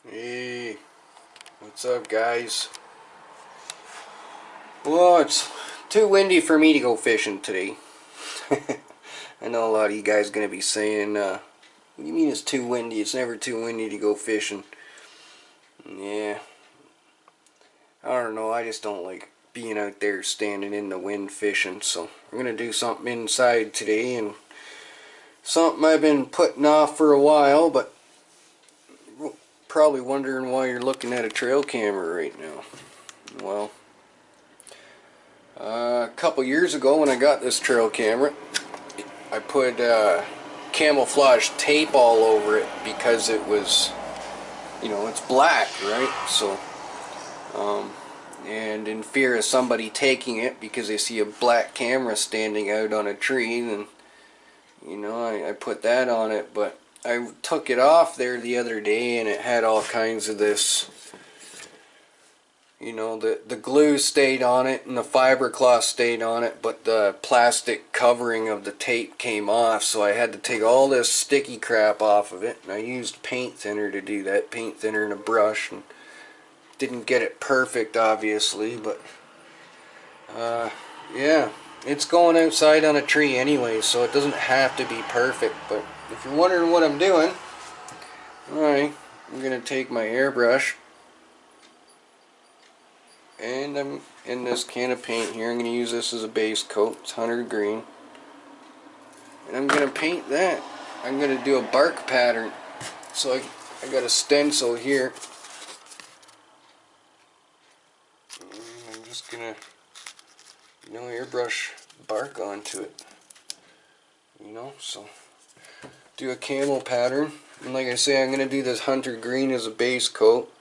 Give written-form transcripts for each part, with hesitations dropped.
Hey, what's up, guys? Well, it's too windy for me to go fishing today. I know a lot of you guys are going to be saying, what do you mean it's too windy? It's never too windy to go fishing. Yeah, I don't know, I just don't like being out there standing in the wind fishing, so I'm going to do something inside today, and something I've been putting off for a while, but probably wondering why you're looking at a trail camera right now. Well, a couple years ago when I got this trail camera, I put camouflage tape all over it because it was, it's black, right? So, and in fear of somebody taking it because they see a black camera standing out on a tree, then, I put that on it. But I took it off there the other day and it had all kinds of this, the glue stayed on it and the fiberglass stayed on it, but the plastic covering of the tape came off, so I had to take all this sticky crap off of it, and I used paint thinner to do that, paint thinner and a brush, and didn't get it perfect, obviously, but yeah, it's going outside on a tree anyway, so it doesn't have to be perfect. But if you're wondering what I'm doing, alright, I'm going to take my airbrush, and I'm in this can of paint here. I'm going to use this as a base coat. It's 100 green. And I'm going to paint that. I'm going to do a bark pattern. So I got a stencil here. And I'm just going to, airbrush bark onto it. So do a camo pattern. And like I say, I'm going to do this hunter green as a base coat.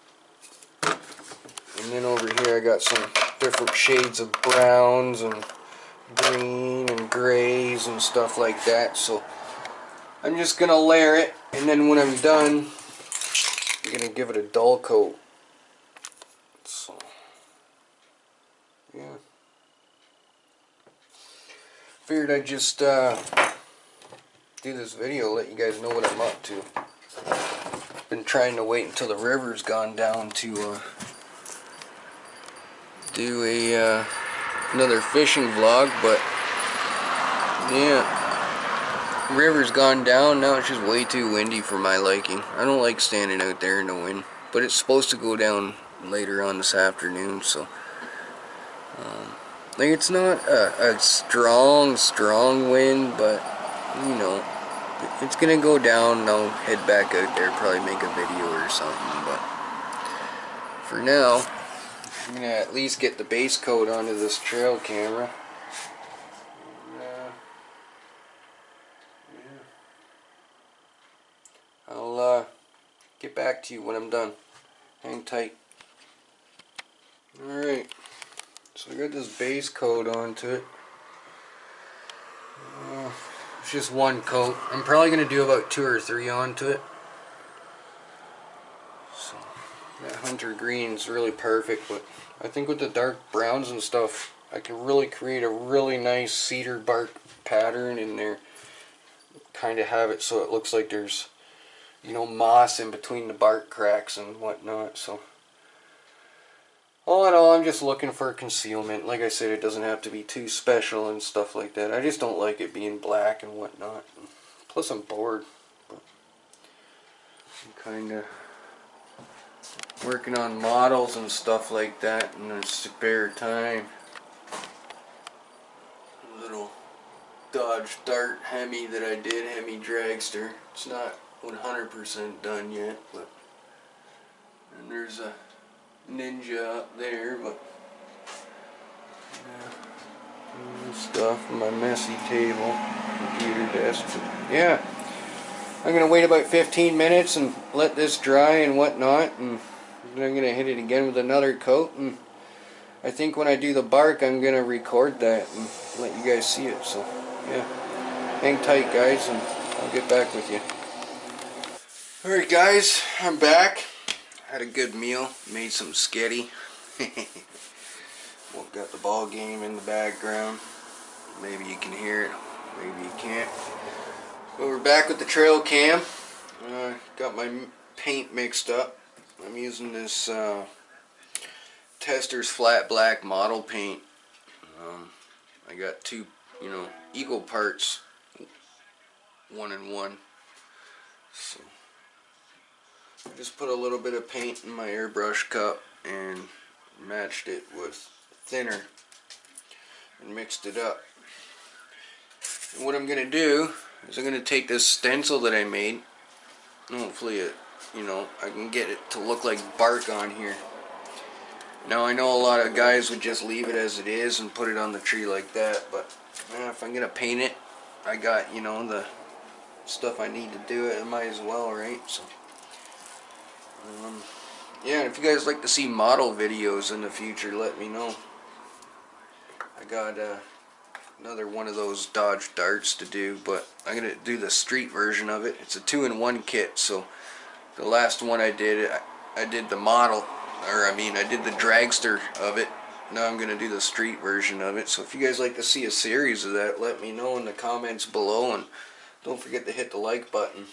And then over here I got some different shades of browns and green and grays and stuff like that. So I'm just going to layer it, and then when I'm done, I'm going to give it a dull coat. So, yeah. Figured I'd just do this video, let you guys know what I'm up to. Been trying to wait until the river's gone down to do a another fishing vlog, but yeah, river's gone down now. It's just way too windy for my liking. I don't like standing out there in the wind, but it's supposed to go down later on this afternoon, so like, it's not a strong wind, but it's gonna go down, and I'll head back out there, probably make a video or something. But for now, I'm going to at least get the base coat onto this trail camera. Yeah. I'll get back to you when I'm done. Hang tight. Alright, so I got this base coat onto it. It's just one coat. I'm probably going to do about 2 or 3 onto it. So that hunter green's really perfect, but I think with the dark browns and stuff, I can really create a really nice cedar bark pattern in there. Kind of have it so it looks like there's, moss in between the bark cracks and whatnot. So all in all, I'm just looking for concealment. Like I said, it doesn't have to be too special and stuff like that. I just don't like it being black and whatnot. Plus, I'm bored. But I'm kind of working on models and stuff like that in the spare time. A little Dodge Dart Hemi that I did, Hemi Dragster. It's not 100% done yet, but and there's a Ninja up there, but stuff on my messy table, computer desk. But yeah, I'm gonna wait about 15 minutes and let this dry and whatnot, and then I'm gonna hit it again with another coat. And I think when I do the bark, I'm gonna record that and let you guys see it. So yeah, hang tight, guys, and I'll get back with you. Alright, guys, I'm back. Had a good meal, made some sketty. Well, got the ball game in the background. Maybe you can hear it, maybe you can't. But we're back with the trail cam. Got my paint mixed up. I'm using this Tester's flat black model paint. I got two, equal parts, 1 and 1. So I just put a little bit of paint in my airbrush cup and matched it with thinner and mixed it up. And what I'm going to do is I'm going to take this stencil that I made, and hopefully I can get it to look like bark on here. Now I know a lot of guys would just leave it as it is and put it on the tree like that, but if I'm going to paint it, I got, the stuff I need to do it, I might as well, right? So yeah, and if you guys like to see model videos in the future, let me know. I got another one of those Dodge darts to do, but I'm gonna do the street version of it. It's a 2-in-1 kit, so the last one I did the model, or I did the dragster of it. Now I'm gonna do the street version of it. So if you guys like to see a series of that, let me know in the comments below, and don't forget to hit the like button.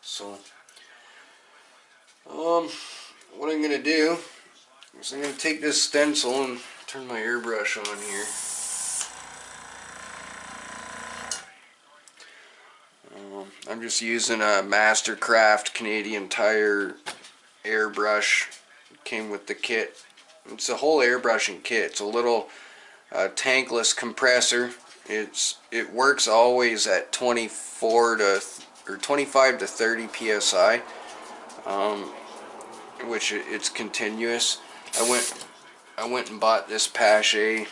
So what I'm gonna do is I'm gonna take this stencil and turn my airbrush on here. I'm just using a Mastercraft Canadian Tire airbrush. It came with the kit. It's a whole airbrushing kit. It's a little tankless compressor. It works always at 25 to 30 psi, which it's continuous. I went and bought this Pache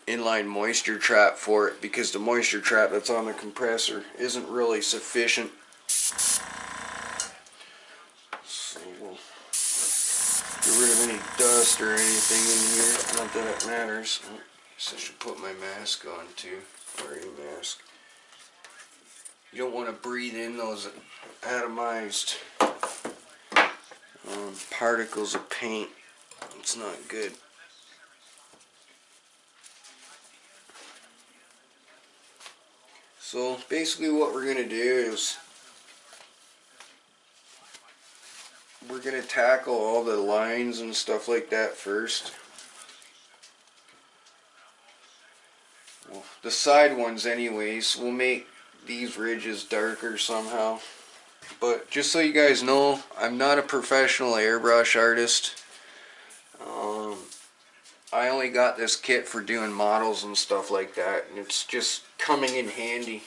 inline moisture trap for it, because the moisture trap that's on the compressor isn't really sufficient. So we'll get rid of any dust or anything in here. Not that it matters. I guess I should put my mask on too. Wear a mask. You don't want to breathe in those atomized particles of paint. It's not good. So basically what we're going to do is we're going to tackle all the lines and stuff like that first. Well, the side ones anyways, we'll make these ridges darker somehow. But just so you guys know, I'm not a professional airbrush artist. I only got this kit for doing models and stuff like that, and it's just coming in handy.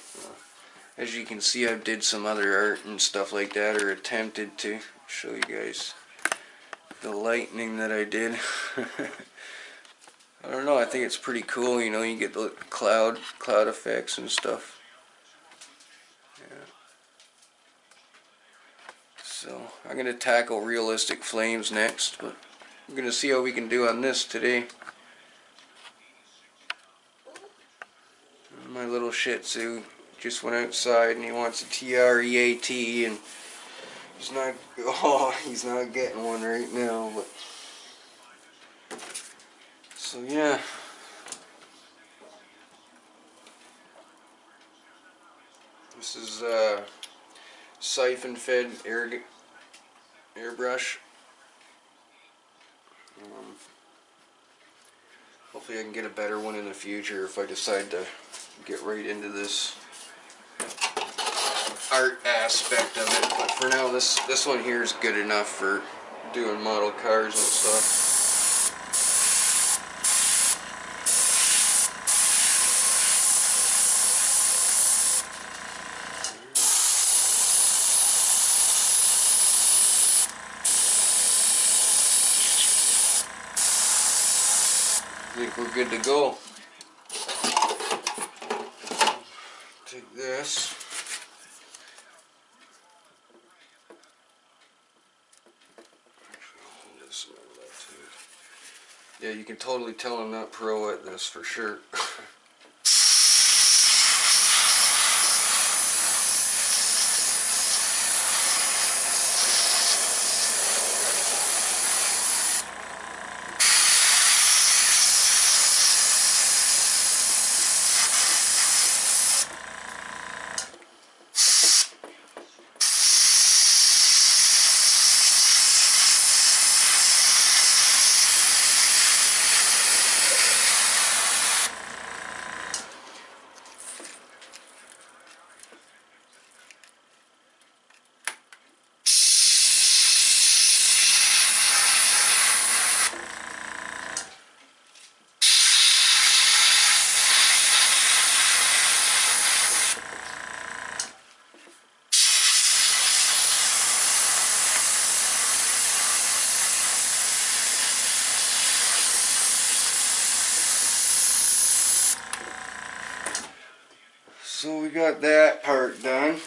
As you can see, I did some other art and stuff like that, or attempted to show you guys the lightning that I did. I don't know, I think it's pretty cool, you get the cloud effects and stuff. Yeah. So I'm going to tackle realistic flames next, but I'm going to see how we can do on this today. My little Shih Tzu just went outside and he wants a TREAT, and he's not getting one right now, but so yeah. This is siphon fed airbrush. Hopefully I can get a better one in the future if I decide to get right into this art aspect of it. But for now, this one here is good enough for doing model cars and stuff. I think we're good to go. Take this. Yeah, you can totally tell I'm not pro at this for sure. So we got that part done.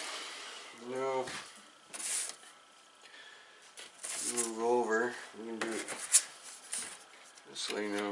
Now move over. We can do it this way now.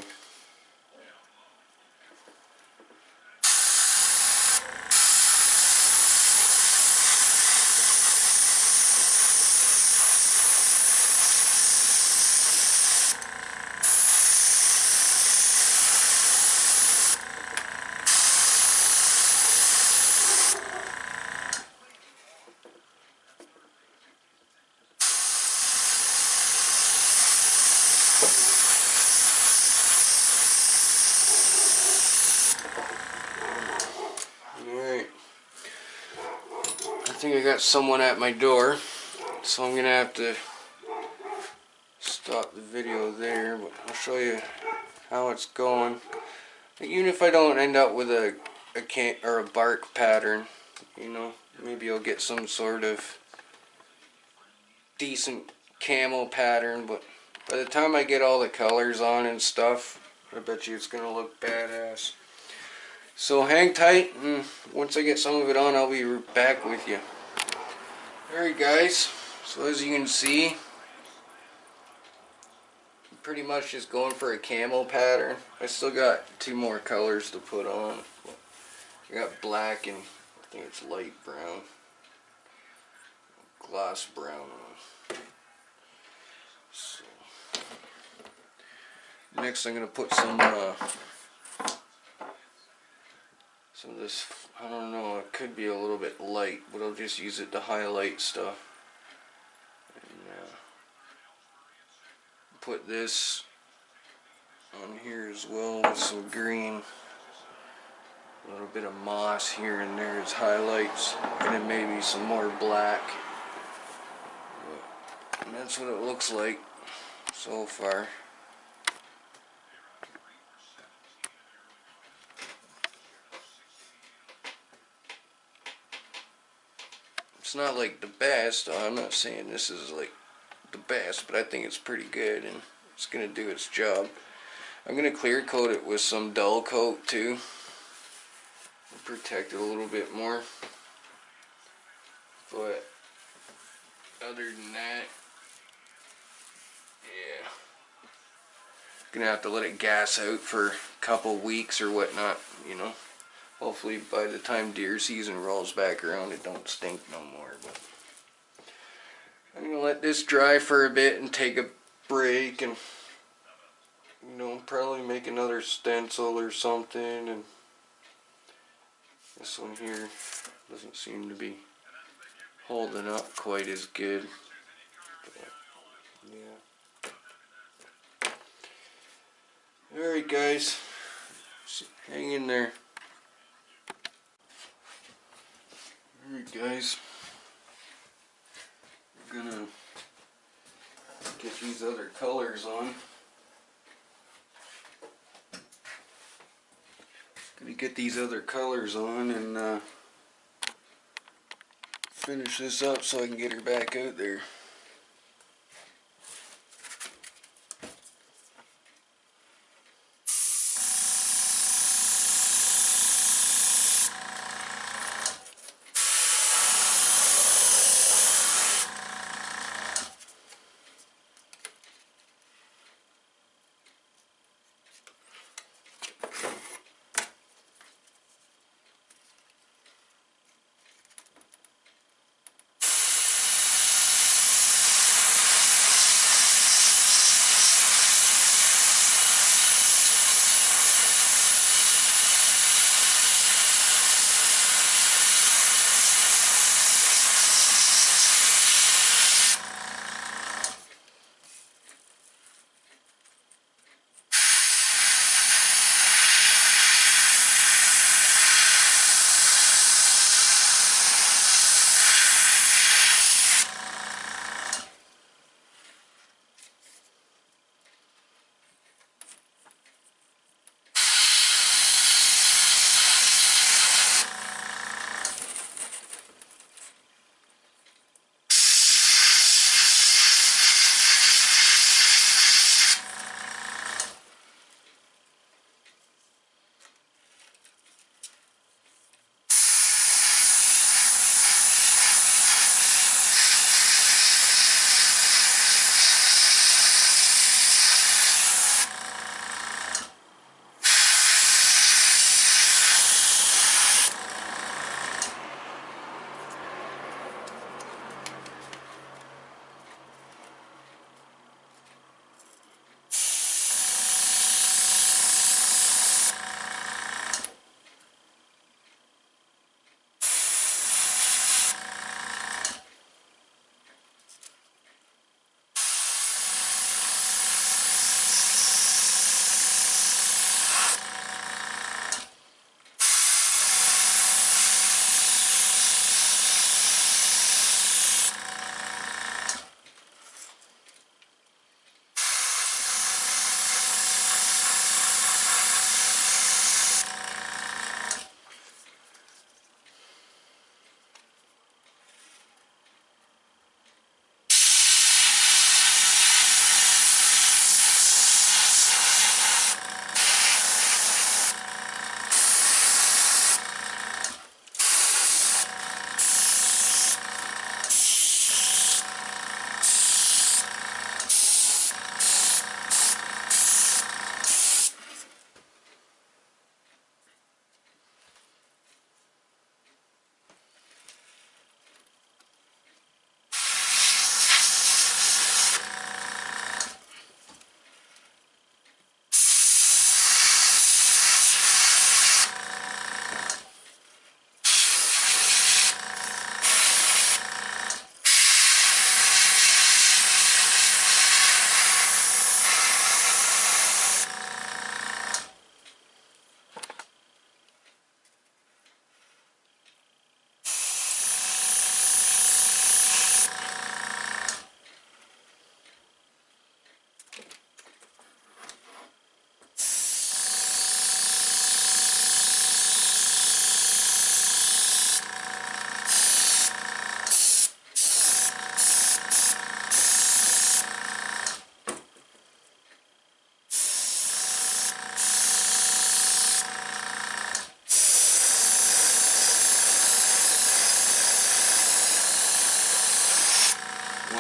Alright. I think I got someone at my door, so I'm gonna have to stop the video there, but I'll show you how it's going. Even if I don't end up with a bark pattern, you know, maybe I'll get some sort of decent camo pattern, but by the time I get all the colors on and stuff, I bet you it's gonna look badass. So hang tight, and once I get some of it on, I'll be back with you. Alright guys, so as you can see, I'm pretty much just going for a camo pattern. I still got 2 more colors to put on. I got black and I think it's light brown, gloss brown one. So next I'm gonna put some of this, I don't know, it could be a little bit light, but I'll just use it to highlight stuff. And put this on here as well with some green. A little bit of moss here and there as highlights, and then maybe some more black. And that's what it looks like so far. It's not like the best. I'm not saying this is like the best, but I think it's pretty good and it's gonna do its job. I'm gonna clear coat it with some dull coat too. Protect it a little bit more, but other than that, yeah, gonna have to let it gas out for a couple weeks or whatnot, you know. Hopefully by the time deer season rolls back around it don't stink no more. But I'm gonna let this dry for a bit and take a break, and you know, probably make another stencil or something. And this one here doesn't seem to be holding up quite as good. But, yeah. Alright guys, hang in there. Alright guys, we're gonna get these other colors on. And finish this up so I can get her back out there.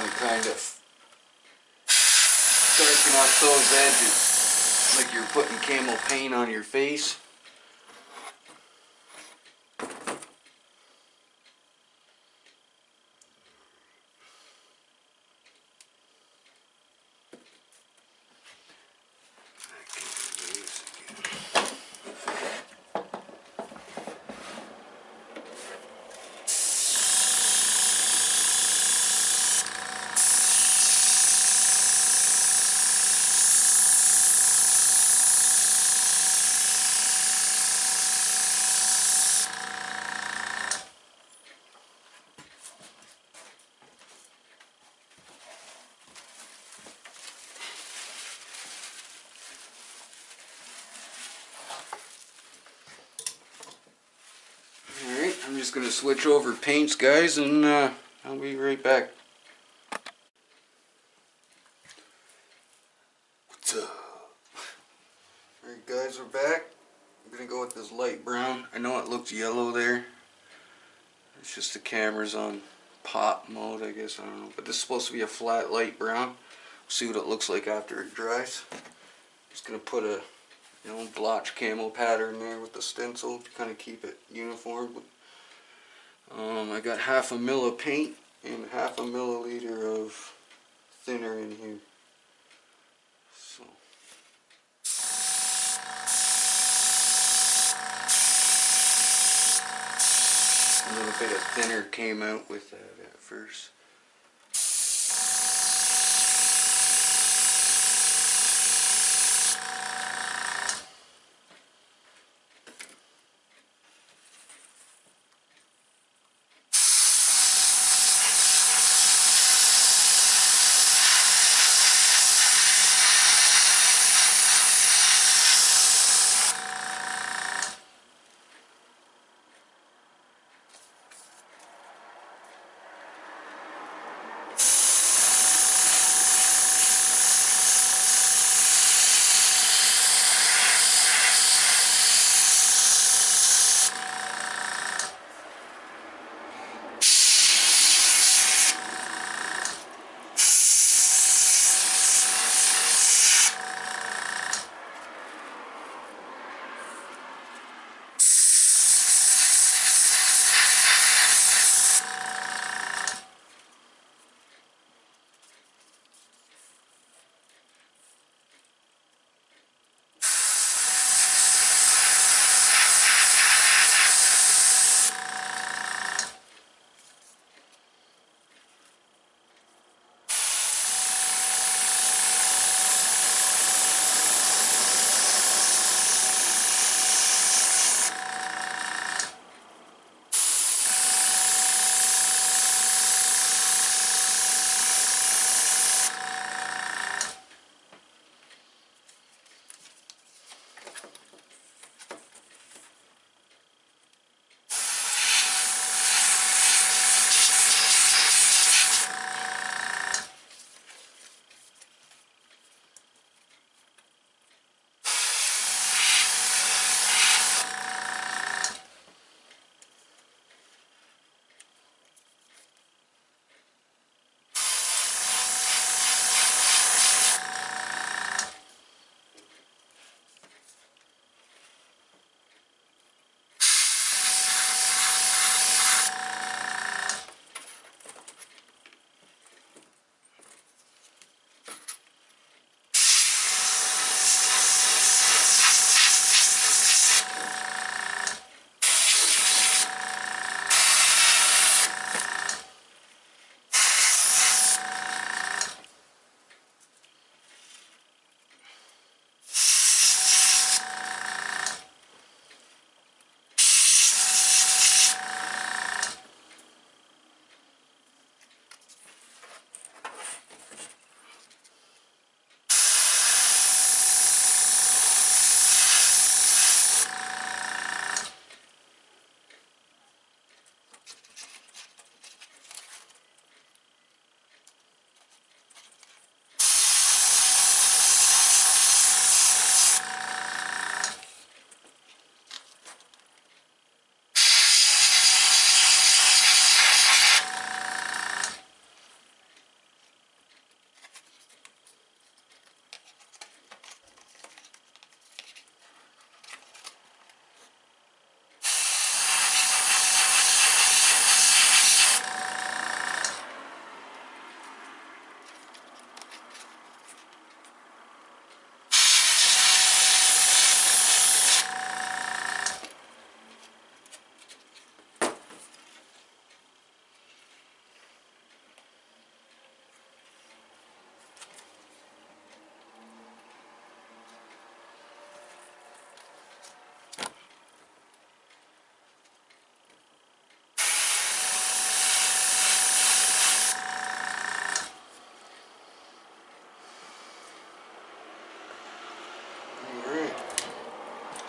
to kind of darken up those edges, like you're putting camo paint on your face. Alright, I'm just going to switch over paints, guys, and I'll be right back. What's up? Alright guys, we're back. I'm going to go with this light brown. I know it looks yellow there. It's just the camera's on pop mode, I guess, I don't know. But this is supposed to be a flat light brown. We'll see what it looks like after it dries. Just going to put a blotch camo pattern there with the stencil to kind of keep it uniform. I got half a mil of paint and half a milliliter of thinner in here. So a little bit of thinner came out with that at first.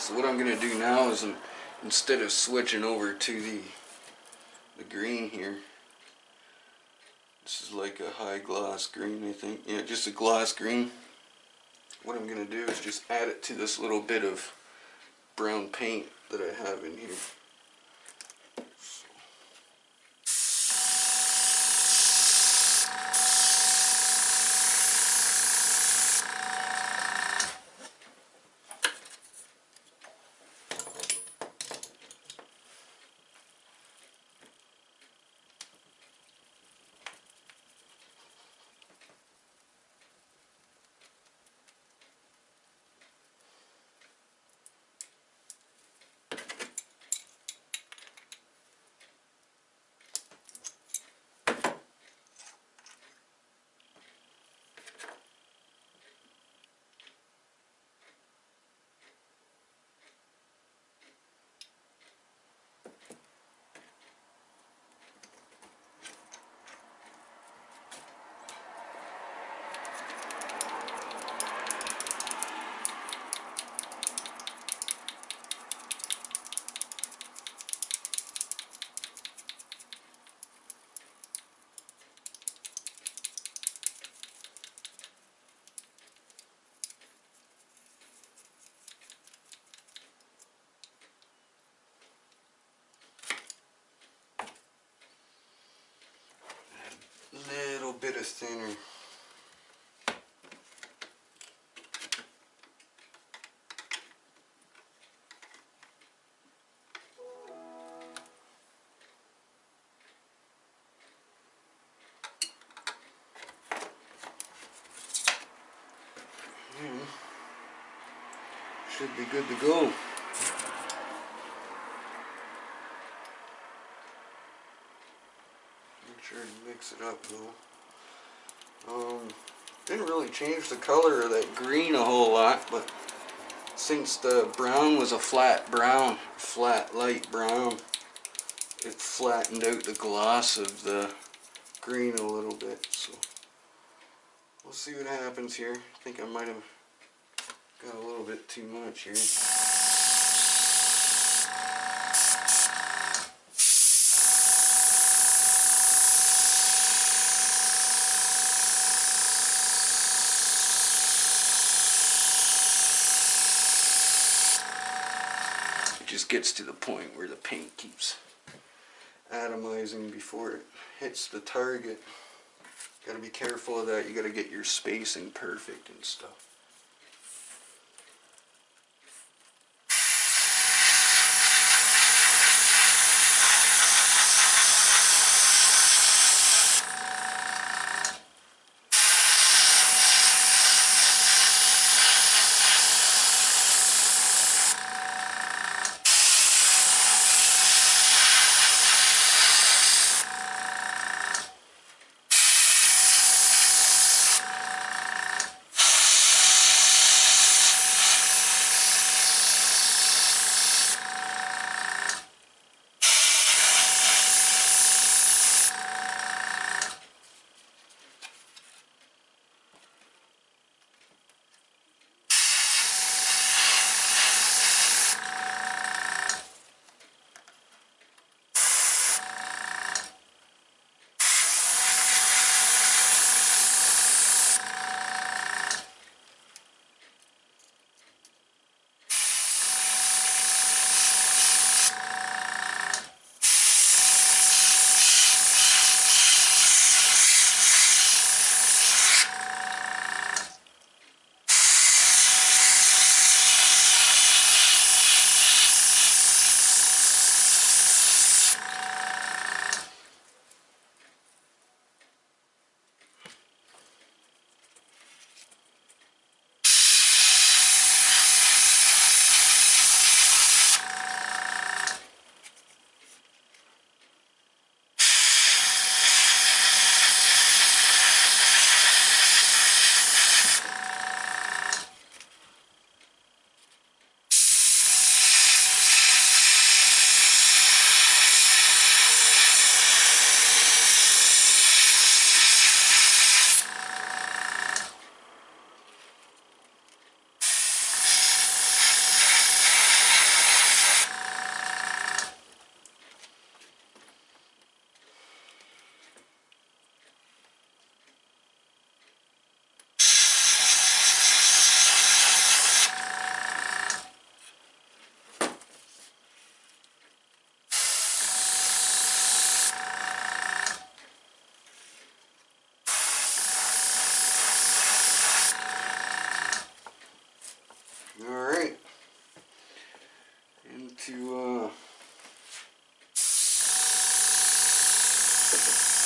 So what I'm going to do now is, instead of switching over to the green here, this is like a high gloss green, I think. Yeah, just a gloss green. What I'm going to do is just add it to this little bit of brown paint that I have in here. Little bit of thinner. Should be good to go. Make sure to mix it up though. Didn't really change the color of that green a whole lot, but since the brown was a flat brown, flat light brown, it flattened out the gloss of the green a little bit. So we'll see what happens here. I think I might have got a little bit too much here. Just gets to the point where the paint keeps atomizing before it hits the target. Got to be careful of that. You got to get your spacing perfect and stuff.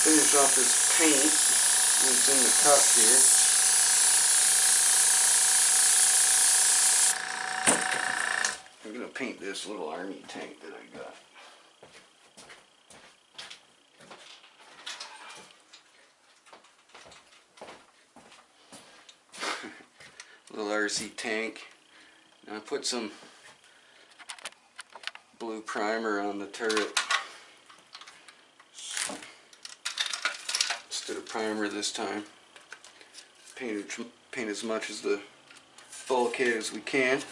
finish off this paint that's in the cup here. I'm going to paint this little army tank that I got. Little RC tank. Now I put some blue primer on the turret instead of primer this time. Paint as much as the bulkhead as we can.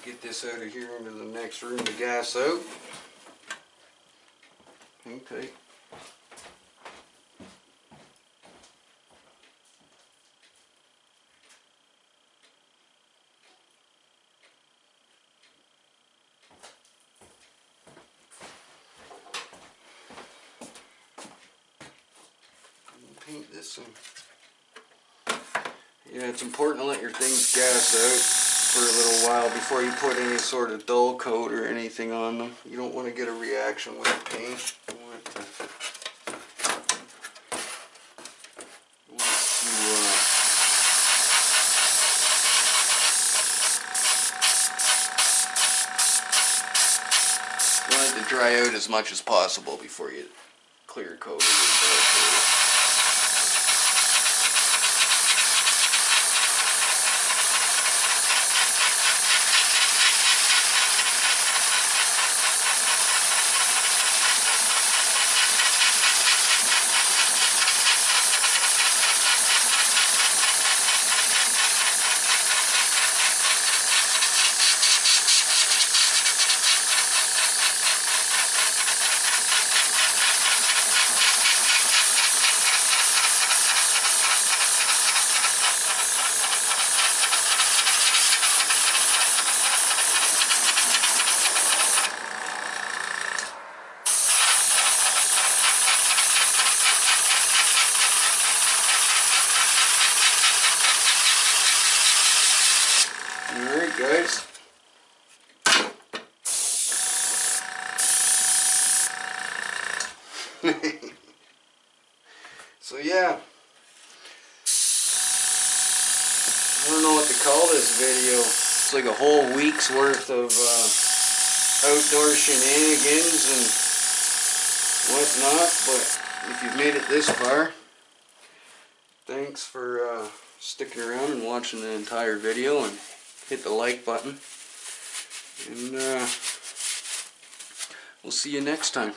Get this out of here into the next room to gas out. Okay. Paint this in. Yeah, it's important to let your things gas out for a little while before you put any sort of dull coat or anything on them. You don't want to get a reaction with the paint. You want it to dry out as much as possible before you clear coat it with dull coat. Alright guys, so yeah, I don't know what to call this video. It's like a whole week's worth of outdoor shenanigans and whatnot, but if you've made it this far, thanks for sticking around and watching the entire video, and hit the like button, and we'll see you next time.